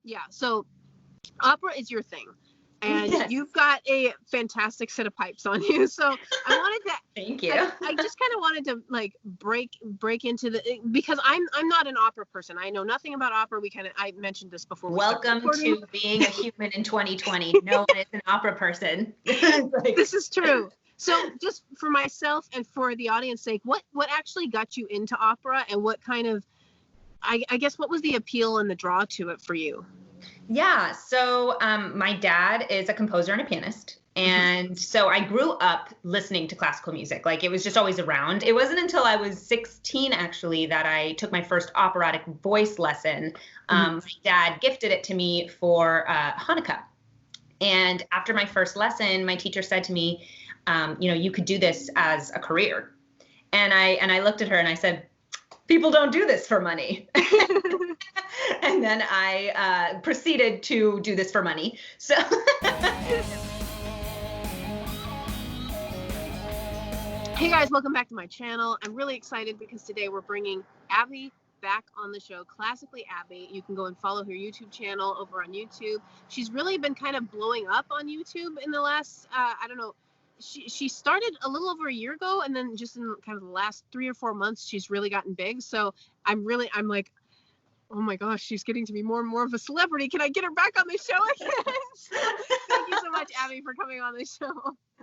Yeah. So opera is your thing. And yes. You've got a fantastic set of pipes on you. So I wanted to thank you. I just kind of wanted to like break into because I'm not an opera person. I know nothing about opera. I mentioned this before. Welcome to being a human in 2020. No one is an opera person. This is true. So just for myself and for the audience sake, what actually got you into opera, and what kind of, I guess, what was the appeal and the draw to it for you? Yeah, so my dad is a composer and a pianist. And so I grew up listening to classical music. Like, it was just always around. It wasn't until I was 16, actually, that I took my first operatic voice lesson. My dad gifted it to me for Hanukkah. And after my first lesson, my teacher said to me, you could do this as a career. And I looked at her and I said, people don't do this for money. And then I proceeded to do this for money. So. Hey guys, welcome back to my channel. I'm really excited because today we're bringing Abby back on the show, Classically Abby. You can go and follow her YouTube channel over on YouTube. She's really been kind of blowing up on YouTube in the last, she started a little over a year ago, and then just in kind of the last 3 or 4 months, she's really gotten big. So I'm like, oh my gosh, she's getting to be more and more of a celebrity. Can I get her back on the show again? So, thank you so much, Abby, for coming on the show.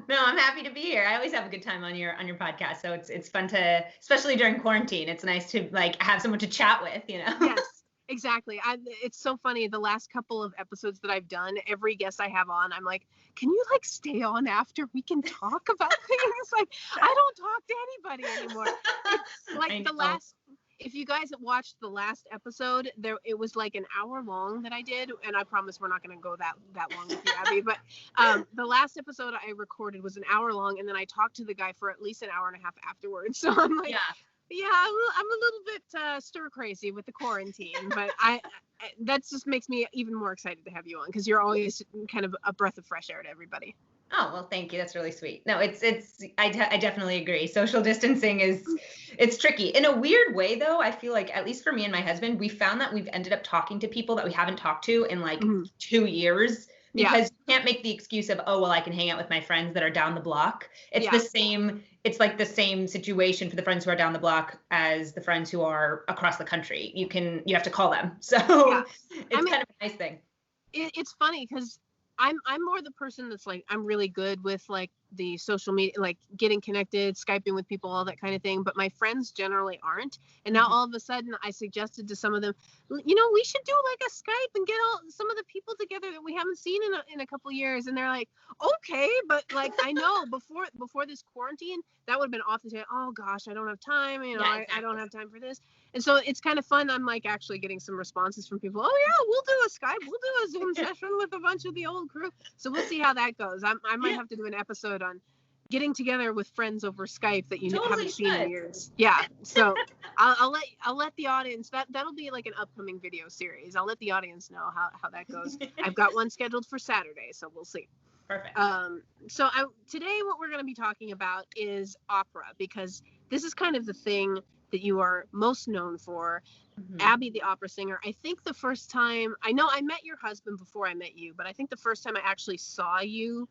No, I'm happy to be here. I always have a good time on your podcast. So it's fun to, especially during quarantine, it's nice to like have someone to chat with, Yes, exactly. It's so funny. The last couple of episodes that I've done, every guest I have on, I'm like, can you like stay on after we can talk about things? Like, I don't talk to anybody anymore. It's like the last. If you guys watched the last episode, it was like an hour long that I did, and I promise we're not going to go that long with you, Abby. But the last episode I recorded was an hour long, and then I talked to the guy for at least an hour and a half afterwards. So I'm like, yeah, I'm a little bit stir crazy with the quarantine, but that just makes me even more excited to have you on, because you're always kind of a breath of fresh air to everybody. Oh, well, thank you. That's really sweet. No, I definitely agree. Social distancing it's tricky. In a weird way, though, I feel like, at least for me and my husband, we found that we've ended up talking to people that we haven't talked to in like 2 years, because you can't make the excuse of, oh, well, I can hang out with my friends that are down the block. It's it's like the same situation for the friends who are down the block as the friends who are across the country. You have to call them. So it's kind of a nice thing. It's funny because I'm more the person that's like, I'm really good with like the social media, like getting connected, Skyping with people, all that kind of thing. But my friends generally aren't. And now all of a sudden I suggested to some of them, we should do like a Skype and get some of the people together that we haven't seen in a couple years. And they're like, okay, but like, I know before this quarantine, that would have been off the table. Oh gosh, I don't have time. Exactly. I don't have time for this. And so it's kind of fun. I'm like actually getting some responses from people. Oh yeah, we'll do a Skype. We'll do a Zoom session with a bunch of the old crew. So we'll see how that goes. I might have to do an episode on getting together with friends over Skype that you haven't seen in years. Yeah. So I'll let the audience, that'll be like an upcoming video series. I'll let the audience know how that goes. I've got one scheduled for Saturday, so we'll see. Perfect. So today what we're going to be talking about is opera, because this is kind of the thing that you are most known for. Abby, the opera singer. I think the first time, I know I met your husband before I met you, but I think the first time I actually saw you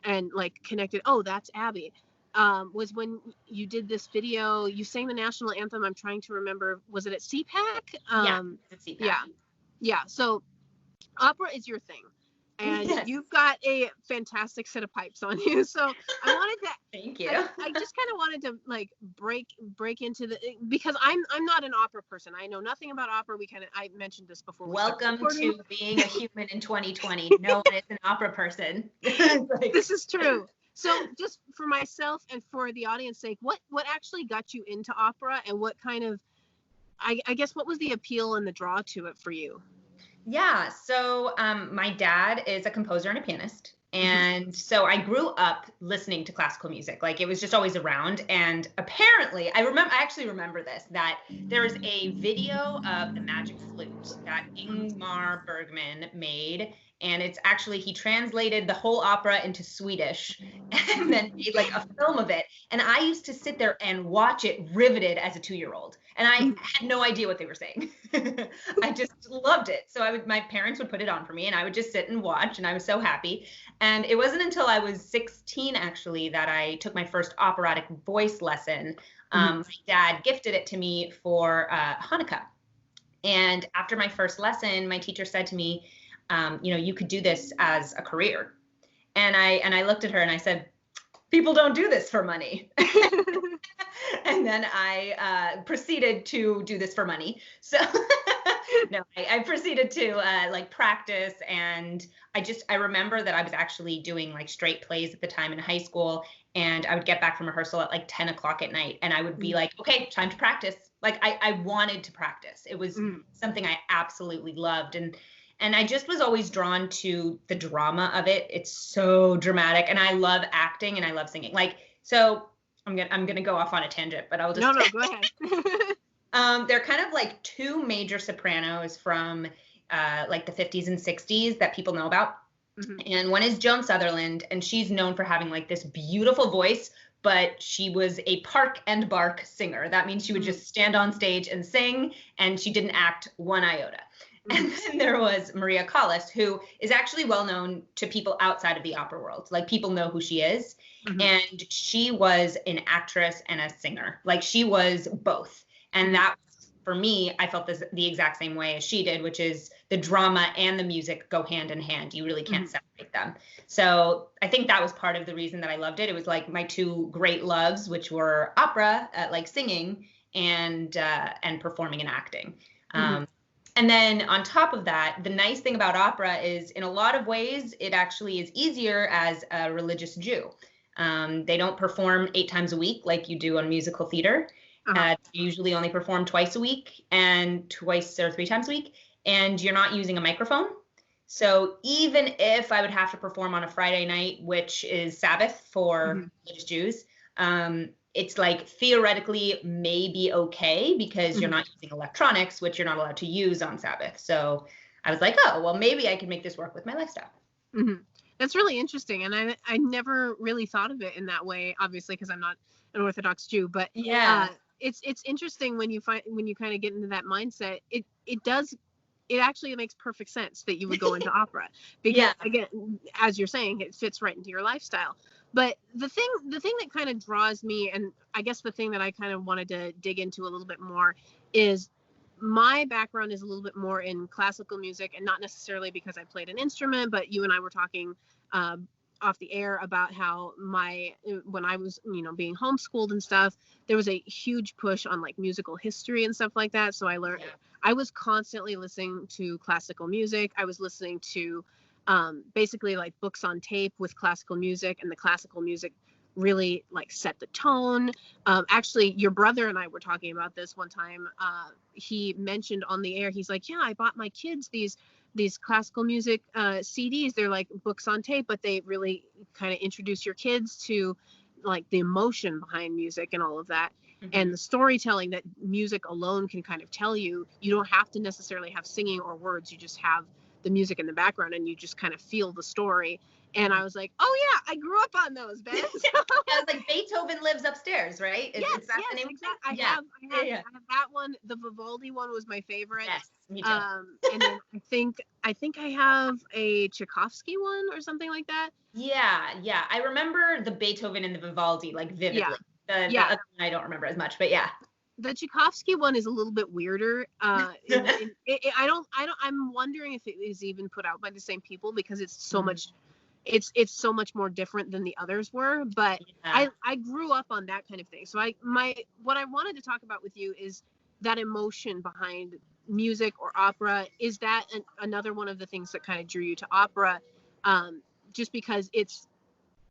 and like connected, oh, that's Abby, was when you did this video. You sang the national anthem. I'm trying to remember, was it at CPAC? It's CPAC. Yeah. So opera is your thing. And you've got a fantastic set of pipes on you. So I wanted to thank you. I just kind of wanted to like break into because I'm not an opera person. I know nothing about opera. I mentioned this before. Welcome to being a human in 2020. No one is an opera person. This is true. So just for myself and for the audience sake, what actually got you into opera, and what kind of, I guess, what was the appeal and the draw to it for you? Yeah, so my dad is a composer and a pianist. And so I grew up listening to classical music. Like, it was just always around. And apparently, I actually remember this, that there is a video of the Magic Flute that Ingmar Bergman made. And it's actually, he translated the whole opera into Swedish and then made like a film of it. And I used to sit there and watch it riveted as a 2-year-old. And I had no idea what they were saying. I just loved it. So my parents would put it on for me and I would just sit and watch, and I was so happy. And it wasn't until I was 16 actually that I took my first operatic voice lesson. My dad gifted it to me for Hanukkah. And after my first lesson, my teacher said to me, you could do this as a career. And I looked at her and I said, people don't do this for money. And then I proceeded to do this for money. So no, I proceeded to like practice. And I remember that I was actually doing like straight plays at the time in high school. And I would get back from rehearsal at like 10 o'clock at night. And I would be like, okay, time to practice. Like I wanted to practice. It was something I absolutely loved. And I just was always drawn to the drama of it. It's so dramatic. And I love acting and I love singing. Like, so I'm gonna go off on a tangent, but I'll just No, go ahead. They're kind of like two major sopranos from like the 50s and 60s that people know about. And one is Joan Sutherland, and she's known for having like this beautiful voice, but she was a park and bark singer. That means she would just stand on stage and sing, and she didn't act one iota. And then there was Maria Callas, who is actually well known to people outside of the opera world. Like, people know who she is. And she was an actress and a singer. Like, she was both. And that, for me, I felt the exact same way as she did, which is the drama and the music go hand in hand. You really can't separate them. So I think that was part of the reason that I loved it. It was like my two great loves, which were opera, like singing, and performing and acting. And then on top of that, the nice thing about opera is, in a lot of ways, it actually is easier as a religious Jew. They don't perform 8 times a week like you do on musical theater. You usually only perform twice a week, and 2 or 3 times a week, and you're not using a microphone. So even if I would have to perform on a Friday night, which is Sabbath for religious Jews, it's like theoretically maybe okay because you're not using electronics, which you're not allowed to use on Sabbath. So I was like, oh, well, maybe I can make this work with my lifestyle. That's really interesting. And I never really thought of it in that way, obviously, because I'm not an Orthodox Jew. But it's interesting when you kind of get into that mindset. It actually makes perfect sense that you would go into opera because, again, as you're saying, it fits right into your lifestyle. But the thing that kind of draws me, and I guess the thing that I kind of wanted to dig into a little bit more, is my background is a little bit more in classical music, and not necessarily because I played an instrument, but you and I were talking off the air about how when I was, being homeschooled and stuff, there was a huge push on like musical history and stuff like that. So I learned, I was constantly listening to classical music. I was listening to basically like books on tape with classical music, and the classical music really like set the tone. Actually, your brother and I were talking about this one time. He mentioned on the air, he's like, yeah, I bought my kids these classical music CDs. They're like books on tape, but they really kind of introduce your kids to like the emotion behind music and all of that. And the storytelling that music alone can kind of tell you. You don't have to necessarily have singing or words. You just have the music in the background and you just kind of feel the story. And I was like, oh yeah, I grew up on those, Ben. I was like, Beethoven Lives Upstairs, right? Yes, the name exactly. I have that one. The Vivaldi one was my favorite. Yes, me too. And then I think I have a Tchaikovsky one or something like that. Yeah. I remember the Beethoven and the Vivaldi like vividly. The other one I don't remember as much, but yeah. The Tchaikovsky one is a little bit weirder. I'm wondering if it is even put out by the same people because it's so much. It's so much more different than the others were, but I grew up on that kind of thing. So what I wanted to talk about with you is that emotion behind music or opera. Is that another one of the things that kind of drew you to opera? Just because it's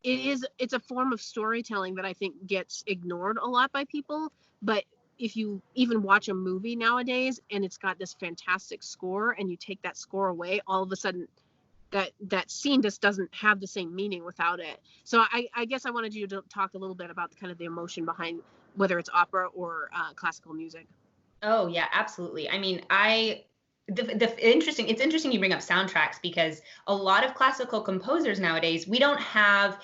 a form of storytelling that I think gets ignored a lot by people. But if you even watch a movie nowadays and it's got this fantastic score and you take that score away, all of a sudden that scene just doesn't have the same meaning without it. So I guess I wanted you to talk a little bit about kind of the emotion behind whether it's opera or classical music. Oh yeah, absolutely. I mean, I it's interesting you bring up soundtracks, because a lot of classical composers nowadays, we don't have,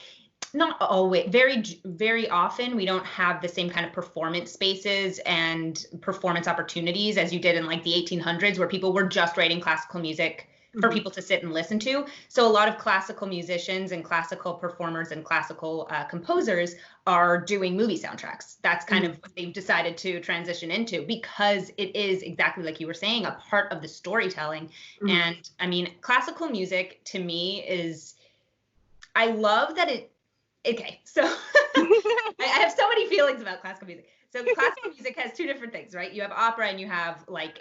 not always, very often, we don't have the same kind of performance spaces and performance opportunities as you did in like the 1800s, where people were just writing classical music for people to sit and listen to. So a lot of classical musicians and classical performers and classical composers are doing movie soundtracks. That's kind of what they've decided to transition into, because it is exactly like you were saying, a part of the storytelling. And I mean, classical music to me is, I love that okay, so I have so many feelings about classical music. So classical music has two different things, right? You have opera and you have like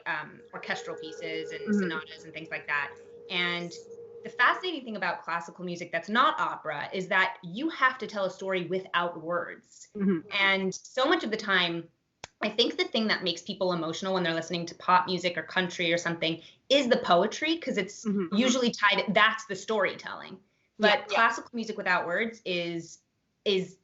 orchestral pieces and sonatas and things like that. And the fascinating thing about classical music that's not opera is that you have to tell a story without words. And so much of the time, I think the thing that makes people emotional when they're listening to pop music or country or something is the poetry, because it's usually tied, that's the storytelling. But classical music without words is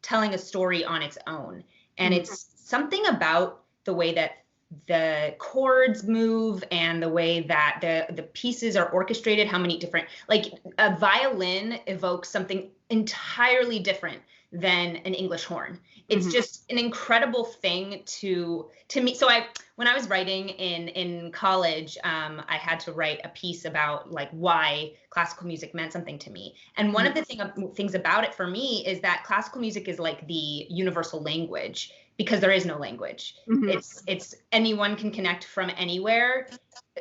telling a story on its own. And it's something about the way that the chords move and the way that the pieces are orchestrated, how many different, like a violin evokes something entirely different than an English horn. It's just an incredible thing to me. So when I was writing in college, I had to write a piece about like why classical music meant something to me. And one of the things about it for me is that classical music is like the universal language, because there is no language. It's anyone can connect from anywhere.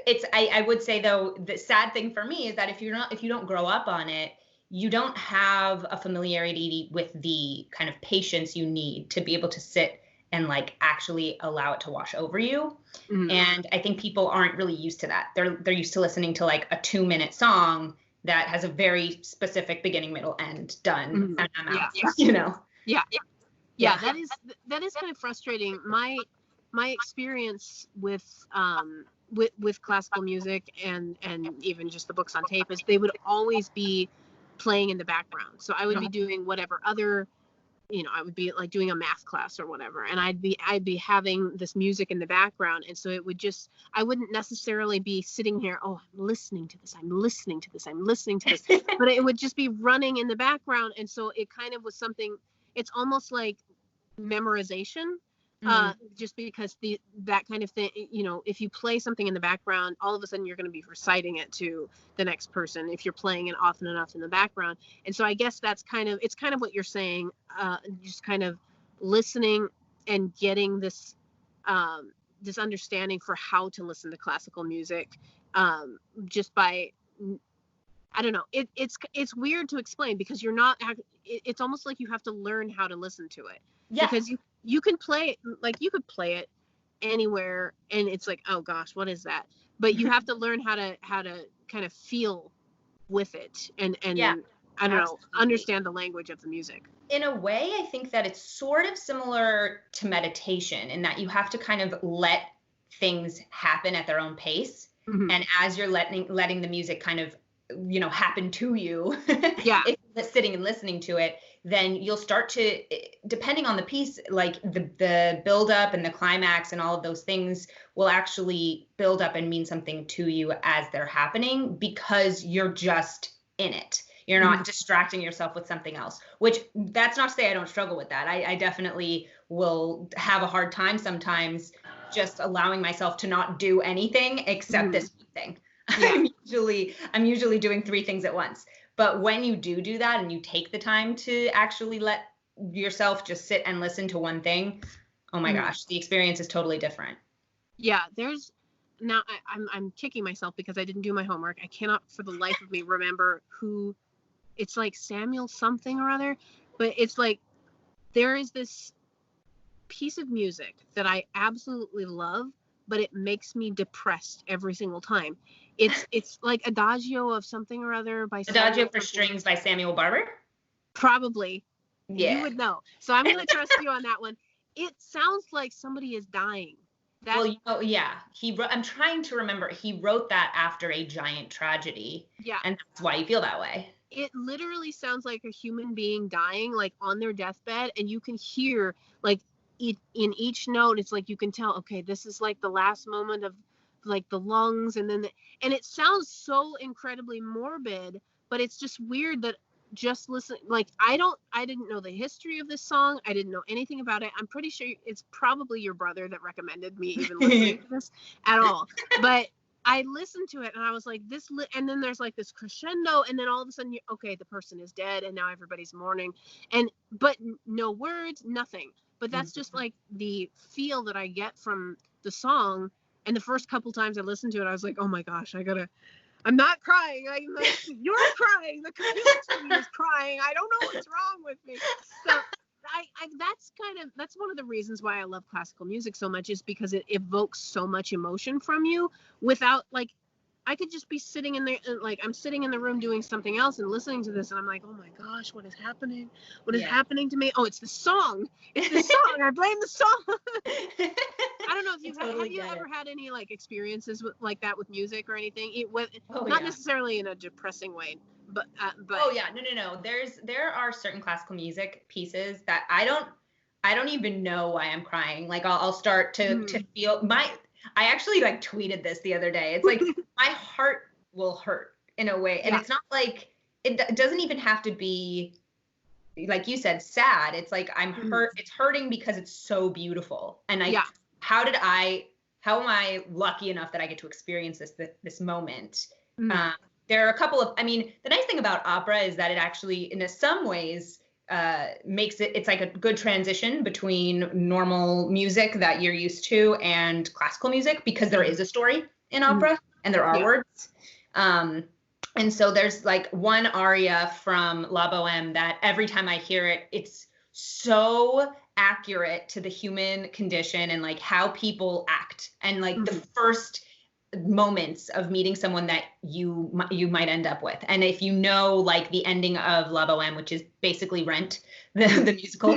I would say though, the sad thing for me is that if you don't grow up on it, you don't have a familiarity with the kind of patience you need to be able to sit and like actually allow it to wash over you. And I think people aren't really used to that. They're used to listening to like a 2-minute song that has a very specific beginning, middle, end, done, and I'm out. You know? Yeah, that is kind of frustrating. My experience with classical music and even just the books on tape is they would always be playing in the background. So I would be doing whatever other, I would be like doing a math class or whatever, and I'd be having this music in the background, and so it would just, I wouldn't necessarily be sitting here, oh, I'm listening to this, but it would just be running in the background, and so it kind of was something. It's almost like memorization, just because that kind of thing, if you play something in the background, all of a sudden you're going to be reciting it to the next person if you're playing it often enough in the background. And so I guess it's kind of what you're saying, just kind of listening and getting this understanding for how to listen to classical music, just by, I don't know. It's weird to explain, because you're not. It's almost like you have to learn how to listen to it. Yeah. Because you can play it, like you could play it anywhere, and it's like, oh gosh, what is that? But you have to learn how to kind of feel with it, and I don't know, understand the language of the music. In a way, I think that it's sort of similar to meditation, in that you have to kind of let things happen at their own pace, and as you're letting the music kind of happen to you, if you're sitting and listening to it, then you'll start to, depending on the piece, like the build up and the climax and all of those things will actually build up and mean something to you as they're happening, because you're just in it. You're not distracting yourself with something else, which that's not to say I don't struggle with that. I definitely will have a hard time sometimes just allowing myself to not do anything except this thing. Yeah. I'm usually doing 3 things at once. But when you do that and you take the time to actually let yourself just sit and listen to one thing, oh my gosh, the experience is totally different. Yeah, now I'm kicking myself because I didn't do my homework. I cannot for the life of me remember who. It's like Samuel something or other, but it's like there is this piece of music that I absolutely love, but it makes me depressed every single time. It's like Adagio of something or other by Adagio for Strings by Samuel Barber? Probably. Yeah. You would know. So I'm going to trust you on that one. It sounds like somebody is dying. Yeah. I'm trying to remember. He wrote that after a giant tragedy. Yeah. And that's why you feel that way. It literally sounds like a human being dying, like on their deathbed, and you can hear like in each note, it's like you can tell, okay, this is like the last moment like the lungs, and then and it sounds so incredibly morbid, but it's just weird that just listen, like I didn't know the history of this song. I didn't know anything about it. I'm pretty sure it's probably your brother that recommended me even listening to this at all. But I listened to it and I was like, and then there's like this crescendo, and then all of a sudden okay, the person is dead and now everybody's mourning, but no words, nothing. But that's just like the feel that I get from the song. And the first couple times I listened to it, I was like, oh my gosh, I'm not crying. I'm like, you're crying. The community is crying. I don't know what's wrong with me. So that's one of the reasons why I love classical music so much, is because it evokes so much emotion from you without, like, I could just be sitting in there, like I'm sitting in the room doing something else and listening to this, and I'm like, oh my gosh, what is happening? What is happening to me? Oh, it's the song. It's the song. I blame the song. I don't know if have you ever had any like experiences like that with music or anything? Not necessarily in a depressing way, but oh yeah, no. There are certain classical music pieces that I don't even know why I'm crying. Like I'll start to feel I actually like tweeted this the other day. It's like my heart will hurt in a way, and it's not like it doesn't even have to be like you said sad. It's like I'm hurt. It's hurting because it's so beautiful, and how am I lucky enough that I get to experience this moment? There are a couple of, I mean, the nice thing about opera is that it actually, in some ways, it's like a good transition between normal music that you're used to and classical music, because there is a story in opera and there are words. And so there's like one aria from La Boheme that every time I hear it, it's so accurate to the human condition and like how people act, and like the first moments of meeting someone that you might end up with. And if you know like the ending of La Boheme, which is basically Rent, the musical,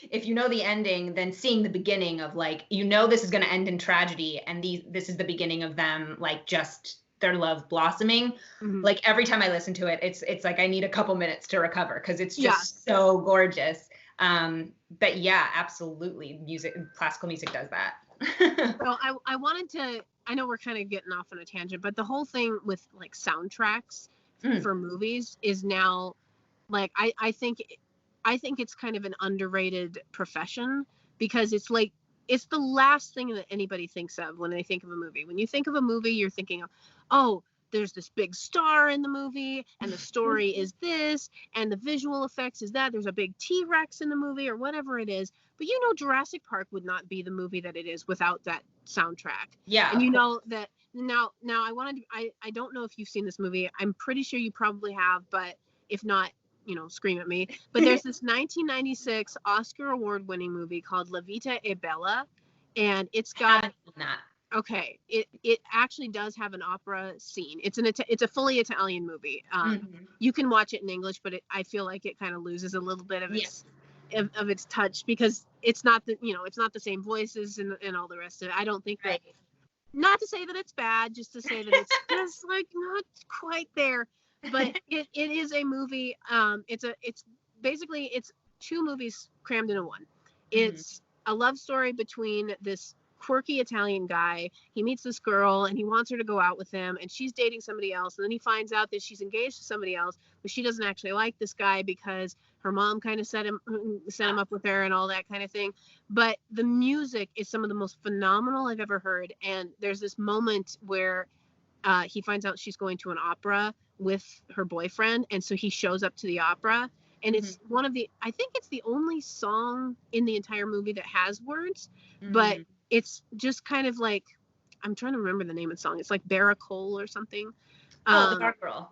if you know the ending, then seeing the beginning of like, this is going to end in tragedy, and this is the beginning of them like just their love blossoming. Like every time I listen to it, it's like I need a couple minutes to recover, because it's just so gorgeous. But yeah, absolutely, classical music does that. So I wanted to, I know we're kind of getting off on a tangent, but the whole thing with like soundtracks for movies is now like, I think it's kind of an underrated profession, because it's like, it's the last thing that anybody thinks of when they think of a movie. When you think of a movie, you're thinking of, oh, there's this big star in the movie, and the story is this, and the visual effects is that. There's a big T-Rex in the movie, or whatever it is. But Jurassic Park would not be the movie that it is without that soundtrack. Yeah. And that now I don't know if you've seen this movie. I'm pretty sure you probably have, but if not, scream at me. But there's this 1996 Oscar award-winning movie called La Vita è Bella, and it's got okay. It actually does have an opera scene. It's a fully Italian movie. You can watch it in English, but I feel like it kind of loses a little bit of its touch, because it's not the same voices and all the rest of it. I don't think that. Not to say that it's bad, just to say that it's just like not quite there. But it is a movie. It's basically two movies crammed into one. It's a love story between this quirky Italian guy. He meets this girl and he wants her to go out with him, and she's dating somebody else, and then he finds out that she's engaged to somebody else, but she doesn't actually like this guy because her mom kind of set him up with her and all that kind of thing. But the music is some of the most phenomenal I've ever heard. And there's this moment where he finds out she's going to an opera with her boyfriend, and so he shows up to the opera, and it's I think it's the only song in the entire movie that has words, but it's just kind of like, I'm trying to remember the name of the song. It's like Baracole or something. The Dark Girl.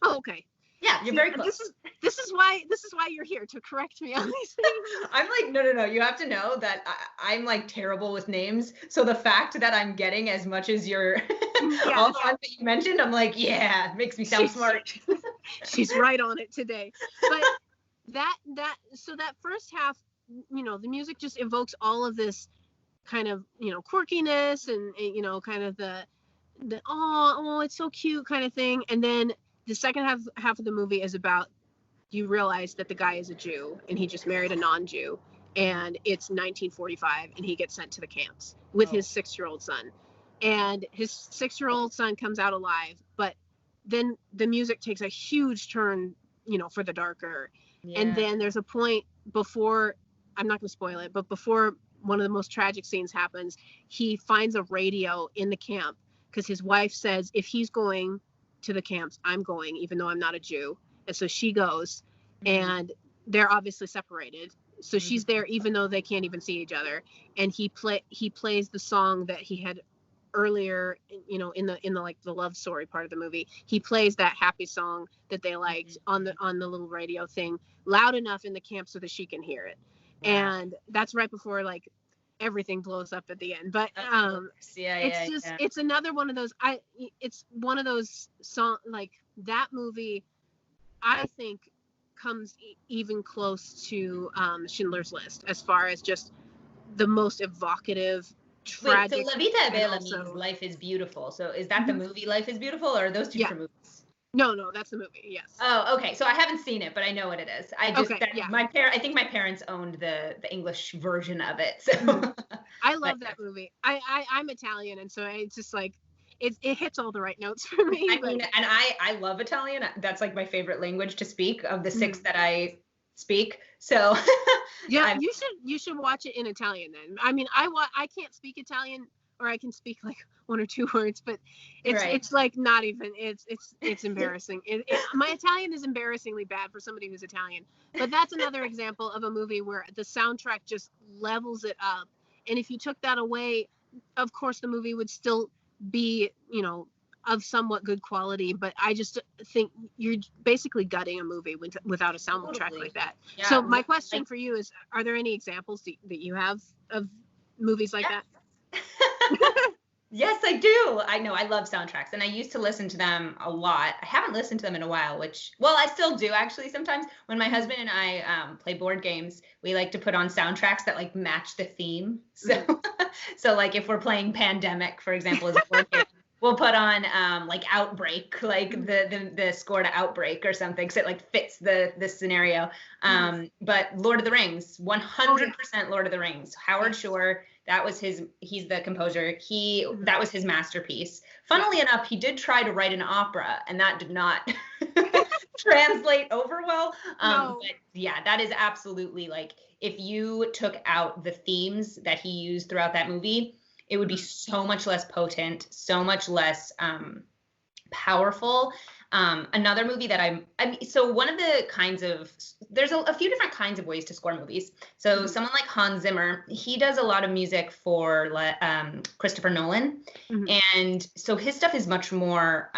Oh, okay. Yeah, you're very close. This is why you're here, to correct me on these things. I'm like, no. You have to know that I'm like terrible with names. So the fact that I'm getting as much as all the ones that you mentioned, I'm like, yeah, it makes me sound smart. She's right on it today. But that first half, the music just evokes all of this kind of, quirkiness and kind of the oh, it's so cute kind of thing. And then the second half of the movie is about, you realize that the guy is a Jew and he just married a non-Jew, and it's 1945 and he gets sent to the camps with his 6-year-old son, and his 6-year-old son comes out alive, but then the music takes a huge turn, for the darker. And then there's a point before, I'm not going to spoil it, but before one of the most tragic scenes happens, he finds a radio in the camp because his wife says, if he's going to the camps, I'm going, even though I'm not a Jew. And so she goes, and they're obviously separated. So she's there even though they can't even see each other. And he plays the song that he had earlier, in the like the love story part of the movie. He plays that happy song that they liked on the little radio thing loud enough in the camp so that she can hear it. Wow. And that's right before like everything blows up at the end. But it's another one of those, it's one of those song, like that movie I think comes even close to Schindler's List as far as just the most evocative, tragic. Wait, so La Vita è Bella means Life is Beautiful. So is that the movie Life is Beautiful, or are those two different movies? No, that's the movie. Yes. Oh, okay. So I haven't seen it, but I know what it is. I think my parents owned the English version of it. So I love that movie. I'm Italian, and so it's just like it hits all the right notes for me. I mean, and I love Italian. That's like my favorite language to speak of the 6 that I speak. So yeah, you should watch it in Italian then. I mean, I can't speak Italian, or I can speak like 1 or 2 words, but it's like not even, it's embarrassing. My Italian is embarrassingly bad for somebody who's Italian, but that's another example of a movie where the soundtrack just levels it up. And if you took that away, of course the movie would still be, of somewhat good quality, but I just think you're basically gutting a movie without a soundtrack like that. Yeah. So my question for you is, are there any examples that you have of movies like that? Yes, I do. I know. I love soundtracks, and I used to listen to them a lot. I haven't listened to them in a while, I still do actually sometimes. When my husband and I play board games, we like to put on soundtracks that like match the theme. So like if we're playing Pandemic, for example, as a board game, we'll put on like Outbreak, like the score to Outbreak or something, so it like fits the scenario. But Lord of the Rings, 100% Lord of the Rings. Howard Shore, he's the composer. That was his masterpiece. Funnily enough, he did try to write an opera, and that did not translate over well. But yeah, that is absolutely like, if you took out the themes that he used throughout that movie, it would be so much less potent, so much less powerful. Another movie that so one of the kinds of, there's a few different kinds of ways to score movies. So someone like Hans Zimmer, he does a lot of music for Christopher Nolan. And so his stuff is much more,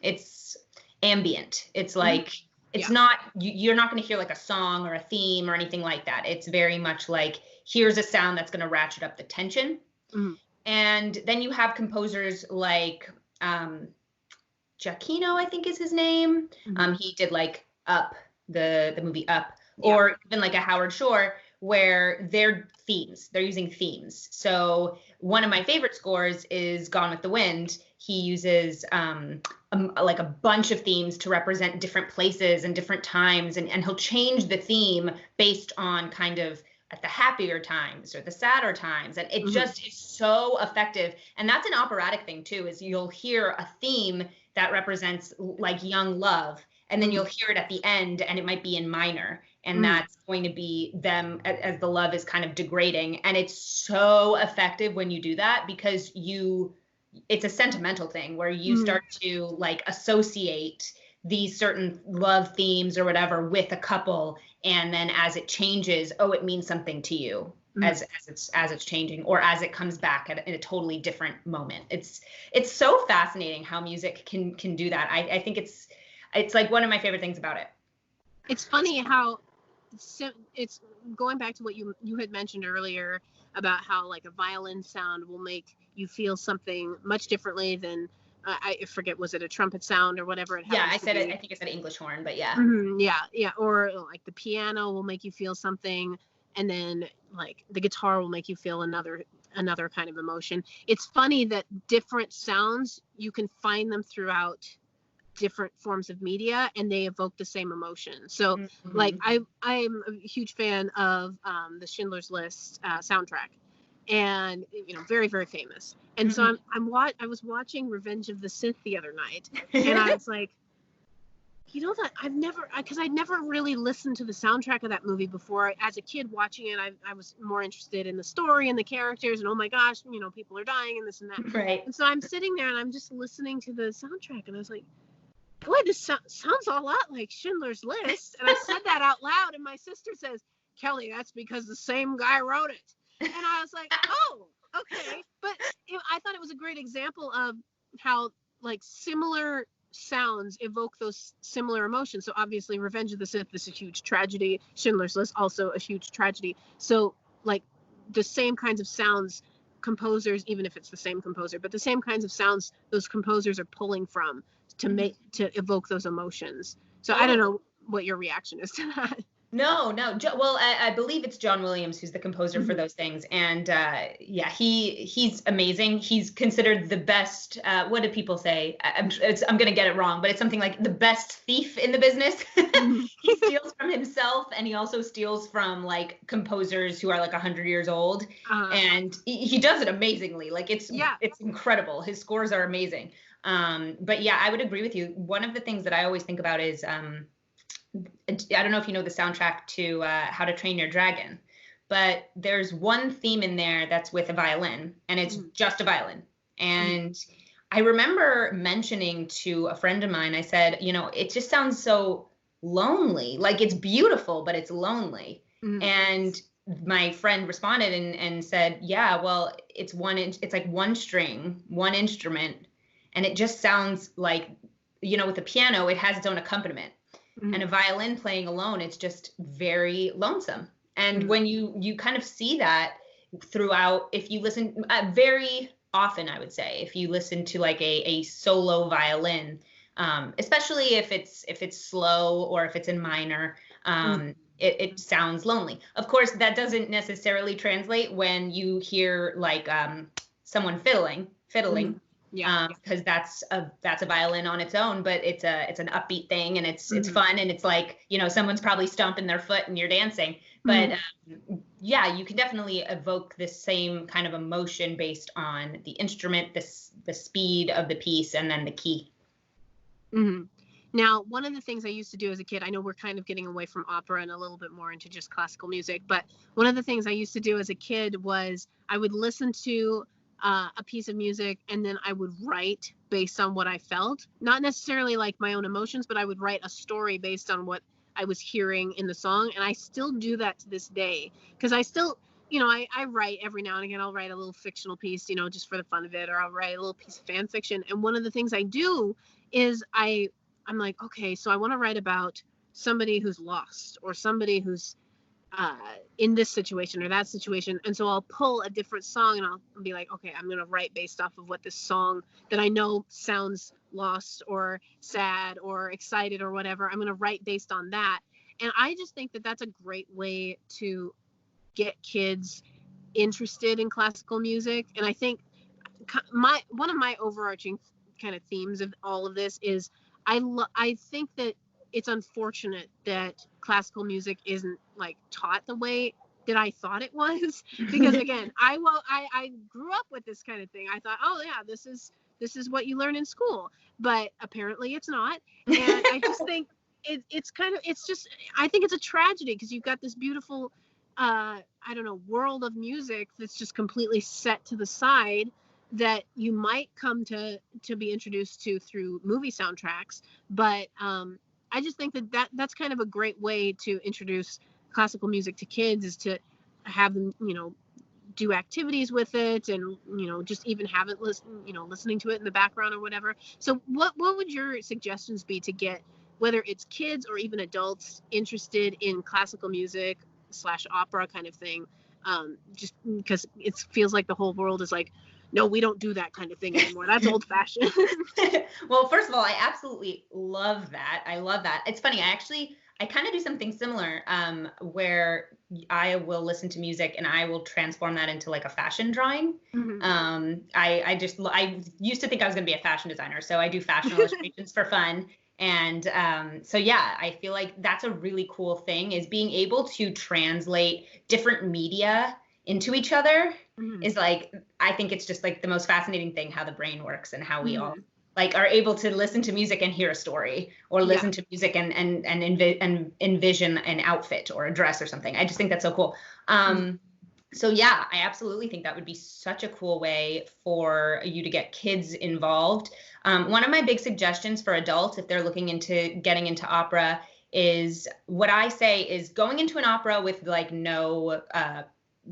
it's ambient. It's like, it's not, you're not going to hear like a song or a theme or anything like that. It's very much like, here's a sound that's going to ratchet up the tension. And then you have composers like Giacchino, I think is his name. He did like Up, the movie Up, or even like a Howard Shore, where they're using themes. So one of my favorite scores is Gone with the Wind. He uses like a bunch of themes to represent different places and different times, and he'll change the theme based on kind of at the happier times or the sadder times. And it just is so effective. And that's an operatic thing too, is you'll hear a theme that represents like young love, and then you'll hear it at the end, and it might be in minor, and that's going to be them as the love is kind of degrading. And it's so effective when you do that, because it's a sentimental thing where you start to like associate these certain love themes or whatever with a couple, and then as it changes, it means something to you as it's changing, or as it comes back in a totally different moment. It's so fascinating how music can do that. I think it's like one of my favorite things about it. It's funny how it's going back to what you had mentioned earlier about how like a violin sound will make you feel something much differently than I forget, was it a trumpet sound or whatever it happens I said it. I think I said English horn, but yeah. Yeah. Or like the piano will make you feel something, and then like the guitar will make you feel another kind of emotion. It's funny that different sounds, you can find them throughout different forms of media and they evoke the same emotion. So Mm-hmm. like I'm a huge fan of the Schindler's List soundtrack, and very, very famous. And so I was watching Revenge of the Sith the other night, and I was like, that I'd never really listened to the soundtrack of that movie before. As a kid watching it, I was more interested in the story and the characters, and oh my gosh, people are dying and this and that. Right. And so I'm sitting there and I'm just listening to the soundtrack, and I was like, boy, this sounds a lot like Schindler's List. And I said that out loud, and my sister says, Kelly, that's because the same guy wrote it. And I was like, oh, okay. But I thought it was a great example of how like similar sounds evoke those similar emotions. So obviously Revenge of the Sith is a huge tragedy. Schindler's List, also a huge tragedy. So like the same kinds of sounds composers, even if it's the same composer, but the same kinds of sounds those composers are pulling from to evoke those emotions. So I don't know what your reaction is to that. No. Well, I believe it's John Williams who's the composer for those things, and he's amazing. He's considered the best. What do people say? I'm gonna get it wrong, but it's something like the best thief in the business. He steals from himself, and he also steals from like composers who are like 100 years old, and he does it amazingly. Like it's incredible. His scores are amazing. But yeah, I would agree with you. One of the things that I always think about is I don't know if you know the soundtrack to How to Train Your Dragon, but there's one theme in there that's with a violin, and it's just a violin. And I remember mentioning to a friend of mine, I said, it just sounds so lonely. Like it's beautiful, but it's lonely. And my friend responded and said, yeah, well, it's like one string, one instrument, and it just sounds like, with the piano, it has its own accompaniment. And a violin playing alone, it's just very lonesome. And when you kind of see that throughout, if you listen very often, I would say, if you listen to like a solo violin, especially if it's slow or if it's in minor, it sounds lonely. Of course, that doesn't necessarily translate when you hear like someone fiddling. Because that's a violin on its own, but it's an upbeat thing, and it's fun, and it's like someone's probably stomping their foot and you're dancing. But you can definitely evoke this same kind of emotion based on the instrument, the speed of the piece, and then the key. Now, one of the things I used to do as a kid, I know we're kind of getting away from opera and a little bit more into just classical music, but one of the things I used to do as a kid was I would listen to a piece of music, and then I would write based on what I felt, not necessarily like my own emotions, but I would write a story based on what I was hearing in the song. And I still do that to this day, because I still, I write every now and again. I'll write a little fictional piece, just for the fun of it, or I'll write a little piece of fan fiction. And one of the things I do is I'm like, okay, so I want to write about somebody who's lost, or somebody who's in this situation or that situation. And so I'll pull a different song, and I'll be like, okay, I'm going to write based off of what this song that I know sounds lost or sad or excited or whatever. I'm going to write based on that. And I just think that that's a great way to get kids interested in classical music. And I think one of my overarching kind of themes of all of this is I think that it's unfortunate that classical music isn't like taught the way that I thought it was, because again, I grew up with this kind of thing. I thought, oh yeah, this is what you learn in school, but apparently it's not. And I just think I think it's a tragedy, because you've got this beautiful, world of music that's just completely set to the side, that you might come to be introduced to through movie soundtracks. But I just think that's kind of a great way to introduce classical music to kids, is to have them, do activities with it, and, just even have it listening to it in the background or whatever. So what would your suggestions be to get, whether it's kids or even adults, interested in classical music / opera kind of thing? Just because it feels like the whole world is like, no, we don't do that kind of thing anymore. That's old fashioned. Well, first of all, I absolutely love that. I love that. It's funny. I kind of do something similar, where I will listen to music and I will transform that into like a fashion drawing. I used to think I was going to be a fashion designer, so I do fashion illustrations for fun. And so yeah, I feel like that's a really cool thing, is being able to translate different media into each other. Is like, I think it's just like the most fascinating thing, how the brain works and how we all like are able to listen to music and hear a story, or listen to music and envision an outfit or a dress or something. I just think that's so cool. So yeah, I absolutely think that would be such a cool way for you to get kids involved. One of my big suggestions for adults, if they're looking into getting into opera, is what I say is going into an opera with like no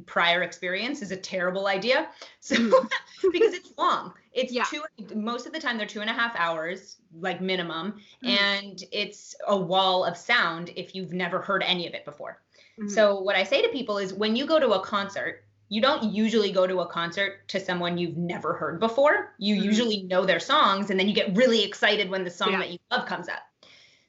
prior experience is a terrible idea. So because it's long, it's most of the time they're 2.5 hours, like minimum. And it's a wall of sound if you've never heard any of it before. So what I say to people is, when you go to a concert, you don't usually go to a concert to someone you've never heard before. You usually know their songs, and then you get really excited when the song that you love comes up.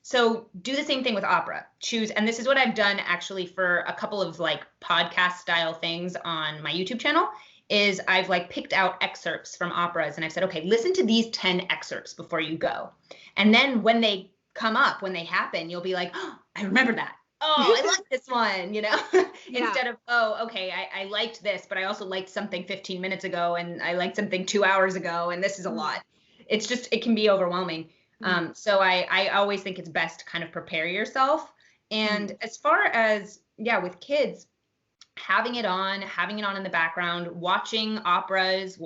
So do the same thing with opera. Choose, and this is what I've done actually for a couple of like podcast style things on my YouTube channel, is I've like picked out excerpts from operas, and I've said, okay, listen to these 10 excerpts before you go. And then when they come up, when they happen, you'll be like, oh, I remember that. Oh, I like this one, you know, instead of, oh, okay, I liked this, but I also liked something 15 minutes ago, and I liked something 2 hours ago, and this is a lot. It's just, it can be overwhelming. So I always think it's best to kind of prepare yourself. And as far as, with kids, having it on in the background, watching operas,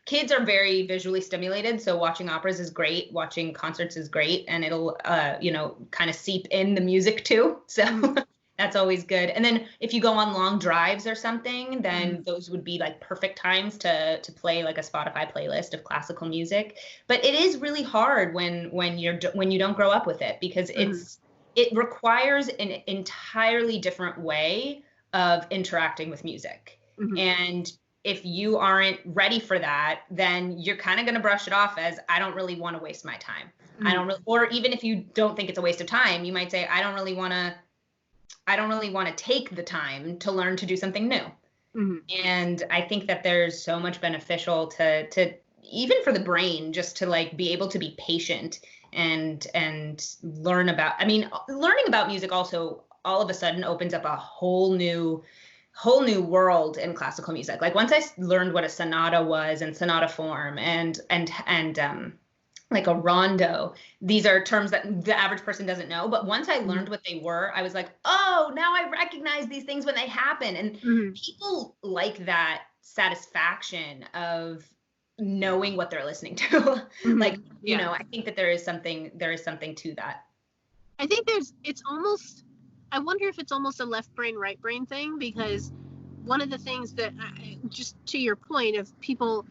kids are very visually stimulated. So watching operas is great. Watching concerts is great. And it'll, kind of seep in the music too. So that's always good. And then if you go on long drives or something, then those would be like perfect times to play like a Spotify playlist of classical music. But it is really hard when you don't grow up with it, because it requires an entirely different way of interacting with music. And if you aren't ready for that, then you're kind of going to brush it off as, I don't really want to waste my time. Or even if you don't think it's a waste of time, you might say, I don't really want to take the time to learn to do something new. And I think that there's so much beneficial to even for the brain, just to like be able to be patient and learning about music also all of a sudden opens up a whole new world in classical music. Like once I learned what a sonata was, and sonata form, and like a rondo, these are terms that the average person doesn't know. But once I learned what they were, I was like, oh, now I recognize these things when they happen. And people like that satisfaction of knowing what they're listening to. Like, you know, I think that there is something to that. I think I wonder if it's almost a left brain, right brain thing, because one of the things that, just to your point of people,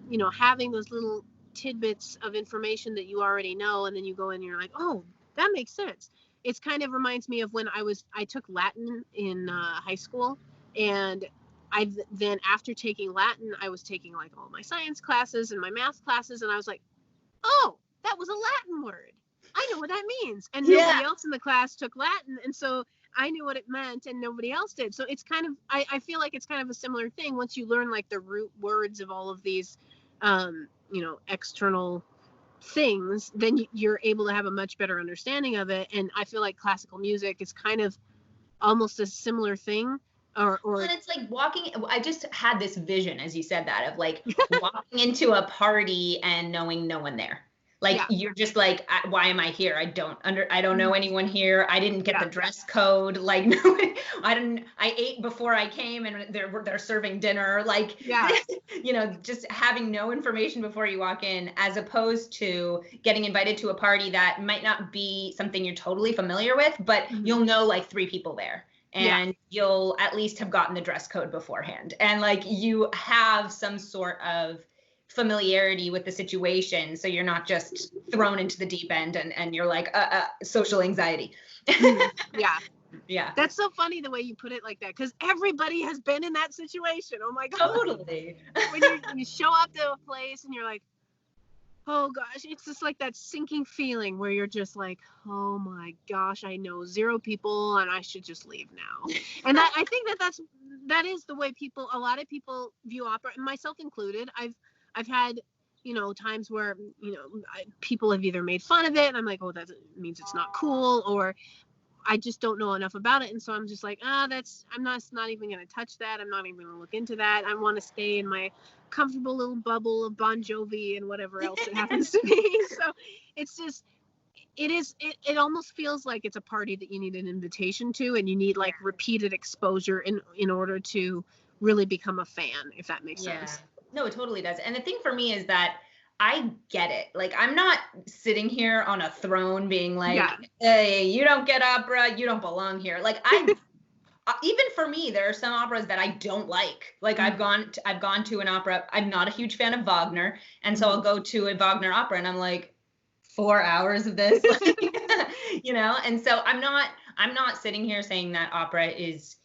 you know, having those little tidbits of information that you already know, and then you go in and you're like, oh, that makes sense. It's kind of reminds me of when I took Latin in high school, and then after taking Latin, I was taking like all my science classes and my math classes, and I was like, oh, that was a Latin word. I know what that means. And nobody else in the class took Latin. And so I knew what it meant and nobody else did. So it's kind of, I feel like it's kind of a similar thing. Once you learn like the root words of all of these, external things, then you're able to have a much better understanding of it. And I feel like classical music is kind of almost a similar thing. Or and it's like I just had this vision as you said that, of like walking into a party and knowing no one there. Like, you're just like, why am I here? I don't know anyone here. I didn't get the dress code. Like, no, I ate before I came, and they're serving dinner. Like, you know, just having no information before you walk in, as opposed to getting invited to a party that might not be something you're totally familiar with, but you'll know like 3 people there. And you'll at least have gotten the dress code beforehand. And like, you have some sort of familiarity with the situation, so you're not just thrown into the deep end and you're like social anxiety. That's so funny the way you put it like that, because everybody has been in that situation. Oh my god, totally. When you show up to a place and you're like, Oh gosh, it's just like that sinking feeling where you're just like, oh my gosh, I know 0 people and I should just leave now. And I think that is the way a lot of people view opera, myself included. I've had, times where, people have either made fun of it and I'm like, oh, that means it's not cool, or I just don't know enough about it. And so I'm just like, I'm not even going to touch that. I'm not even going to look into that. I want to stay in my comfortable little bubble of Bon Jovi and whatever else it happens to be. So it's just, it almost feels like it's a party that you need an invitation to, and you need like repeated exposure in order to really become a fan, if that makes sense. No, it totally does. And the thing for me is that I get it. Like, I'm not sitting here on a throne being like, hey, you don't get opera, you don't belong here. Like, even for me, there are some operas that I don't like. Like, I've gone to an opera. I'm not a huge fan of Wagner. And so I'll go to a Wagner opera and I'm like, 4 hours of this, and so I'm not sitting here saying that opera is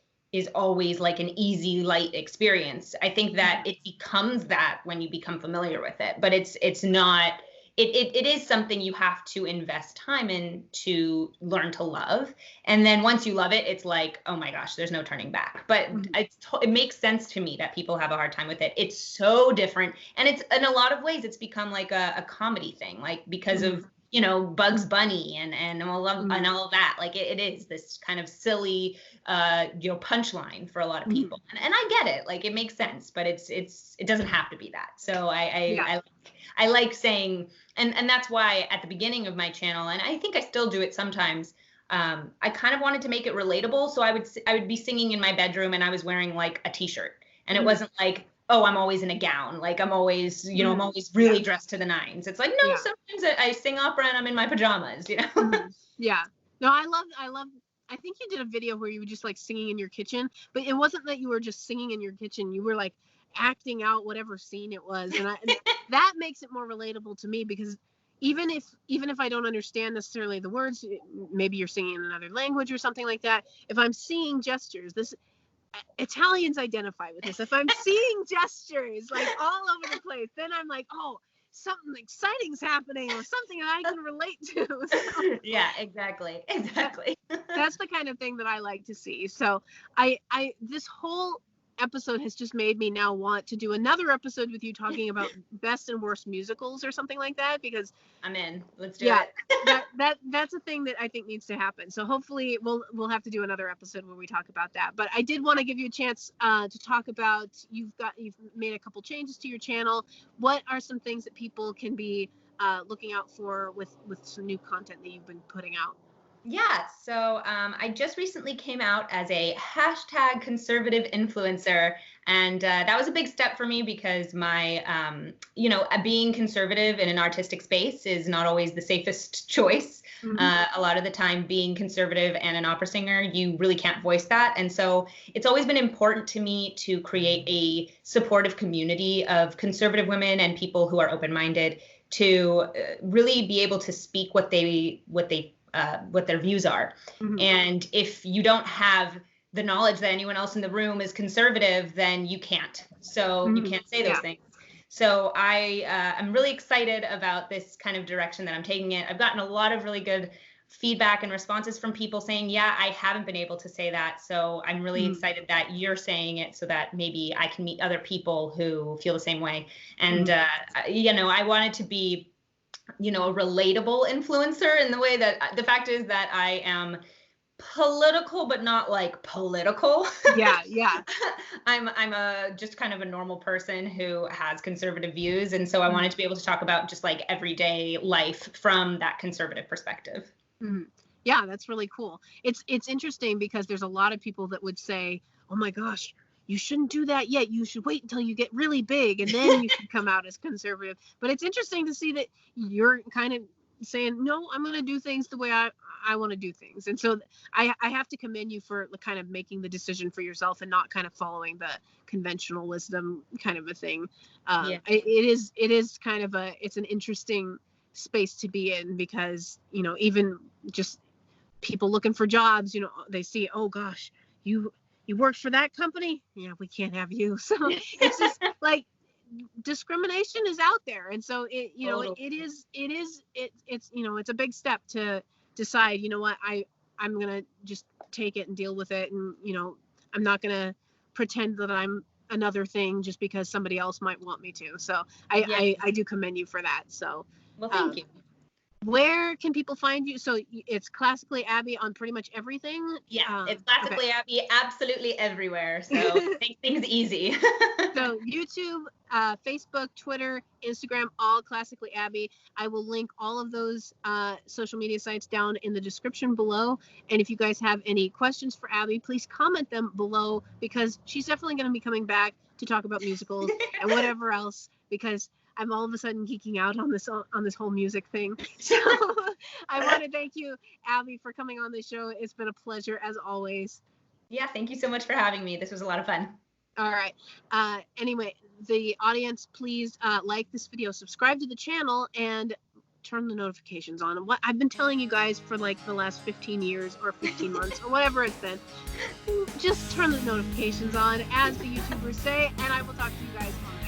always like an easy, light experience. I think that it becomes that when you become familiar with it, but it's not, it is something you have to invest time in to learn to love. And then once you love it, it's like, oh my gosh, there's no turning back. But it makes sense to me that people have a hard time with it. It's so different. And it's, in a lot of ways, it's become like a comedy thing, like because of, Bugs Bunny and all of that. Like it is this kind of silly, punchline for a lot of people. And I get it. Like, it makes sense, but it doesn't have to be that. So I like saying, and that's why at the beginning of my channel, and I think I still do it sometimes, I kind of wanted to make it relatable. So I would be singing in my bedroom and I was wearing like a t-shirt, and it wasn't like, oh, I'm always in a gown. Like, I'm always, I'm always really dressed to the nines. It's like, no, sometimes I sing opera and I'm in my pajamas, Yeah. No, I think you did a video where you were just like singing in your kitchen, but it wasn't that you were just singing in your kitchen. You were like acting out whatever scene it was. And that makes it more relatable to me, because even if I don't understand necessarily the words, maybe you're singing in another language or something like that. If I'm seeing gestures, Italians identify with this. If I'm seeing gestures like all over the place, then I'm like, oh, something exciting's happening, or something I can relate to. So, yeah, exactly. That's the kind of thing that I like to see. So this whole episode has just made me now want to do another episode with you talking about best and worst musicals or something like that, because I'm in. Let's do it. that's a thing that I think needs to happen. So hopefully we'll have to do another episode where we talk about that. But I did want to give you a chance to talk about, you've made a couple changes to your channel. What are some things that people can be looking out for with some new content that you've been putting out? Yeah, so I just recently came out as a #conservative influencer, and that was a big step for me because my, being conservative in an artistic space is not always the safest choice. A lot of the time, being conservative and an opera singer, you really can't voice that. And so it's always been important to me to create a supportive community of conservative women and people who are open-minded to really be able to speak what their views are. And if you don't have the knowledge that anyone else in the room is conservative, then you can't. So you can't say those things. So I'm really excited about this kind of direction that I'm taking it. I've gotten a lot of really good feedback and responses from people saying, yeah, I haven't been able to say that. So I'm really excited that you're saying it so that maybe I can meet other people who feel the same way. And, I wanted to be a relatable influencer in the way that the fact is that I am political, but not like political. Yeah. I'm just kind of a normal person who has conservative views. And so I wanted to be able to talk about just like everyday life from that conservative perspective. Yeah, that's really cool. It's interesting because there's a lot of people that would say, oh my gosh, you shouldn't do that yet. You should wait until you get really big and then you should come out as conservative. But it's interesting to see that you're kind of saying, no, I'm going to do things the way I want to do things. And so I have to commend you for kind of making the decision for yourself and not kind of following the conventional wisdom kind of a thing. It is kind of it's an interesting space to be in because, even just people looking for jobs, they see, oh gosh, you worked for that company? Yeah, we can't have you. So it's just like discrimination is out there, and so it, you know, Totally. it's you know, it's a big step to decide, you know what, I'm gonna just take it and deal with it, and you know, I'm not gonna pretend that I'm another thing just because somebody else might want me to. So Yeah. I do commend you for that. So Well, thank you. where can people find you? So it's Classically Abby on pretty much everything. Yeah, it's Classically Abby absolutely everywhere. So makes things easy. So YouTube, Facebook, Twitter, Instagram, all Classically Abby. I will link all of those social media sites down in the description below. And if you guys have any questions for Abby, please comment them below, because she's definitely going to be coming back to talk about musicals and whatever else, because I'm all of a sudden geeking out on this whole music thing. So I want to thank you, Abby, for coming on the show. It's been a pleasure as always. Yeah, thank you so much for having me. This was a lot of fun. All right. Anyway, the audience, please like this video, subscribe to the channel, and turn the notifications on. What I've been telling you guys for like the last 15 years or 15 months or whatever it's been, just turn the notifications on, as the YouTubers say, and I will talk to you guys on the